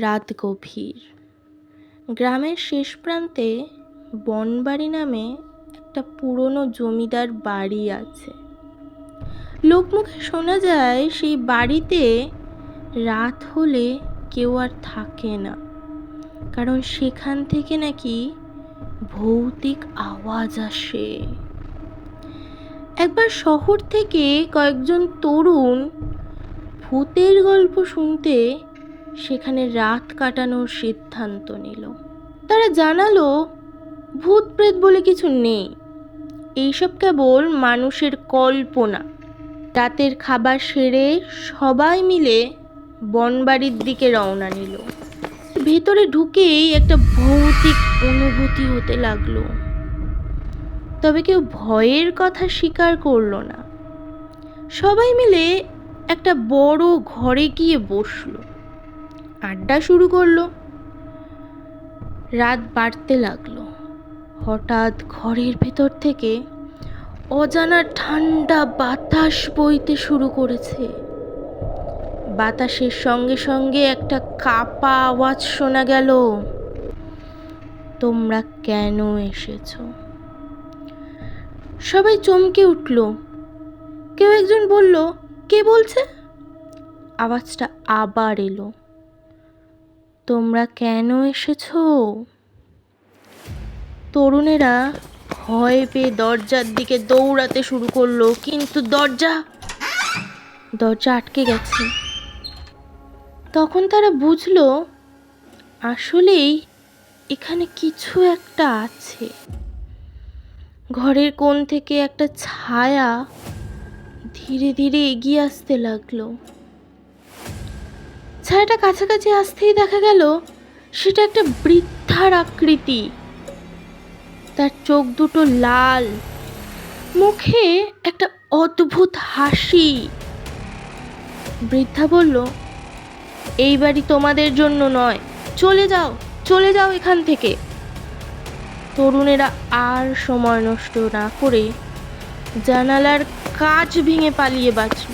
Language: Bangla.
রাত গভীর। গ্রামের শেষ প্রান্তে বনবাড়ি নামে একটা পুরনো জমিদার বাড়ি আছে। লোকমুখে শোনা যায় সেই বাড়িতে রাত হলে কেউ আর থাকে না, কারণ সেখান থেকে নাকি ভৌতিক আওয়াজ আসে। একবার শহর থেকে কয়েকজন তরুণ ভূতের গল্প শুনতে সেখানে রাত কাটানোর সিদ্ধান্ত নিল। তারা জানালো ভূত প্রেত বলে কিছু নেই, এইসব কেবল মানুষের কল্পনা। রাতের খাবার সেরে সবাই মিলে বনবাড়ির দিকে রওনা নিল। ভেতরে ঢুকেই একটা ভৌতিক অনুভূতি হতে লাগলো, তবে কেউ ভয়ের কথা স্বীকার করলো না। সবাই মিলে একটা বড় ঘরে গিয়ে বসলো, আড্ডা শুরু করলো। রাত বাড়তে লাগলো। হঠাৎ ঘরের ভেতর থেকে অজানা ঠান্ডা বাতাস বইতে শুরু করেছে। বাতাসের সঙ্গে সঙ্গে একটা কাপা আওয়াজ শোনা গেল, তোমরা কেন এসেছো? সবাই চমকে উঠল। কেউ একজন বলল, কে বলছে? আওয়াজটা আবার এলো, তোমরা কেন এসেছো? তরুণেরা ভয় পেয়ে দরজার দিকে দৌড়াতে শুরু করলো, কিন্তু দরজা আটকে গেছে। তখন তারা বুঝলো আসলেই এখানে কিছু একটা আছে। ঘরের কোণ থেকে একটা ছায়া ধীরে ধীরে এগিয়ে আসতে লাগলো। ছায়াটা কাছাকাছি আসতেই দেখা গেল সেটা একটা বৃদ্ধার আকৃতি। তার চোখ দুটো লাল, মুখে একটা অদ্ভুত হাসি। বৃদ্ধা বলল, এই বাড়ি তোমাদের জন্য নয়, চলে যাও এখান থেকে। তরুণেরা আর সময় নষ্ট না করে জানালার কাঁচ ভেঙে পালিয়ে বাঁচল।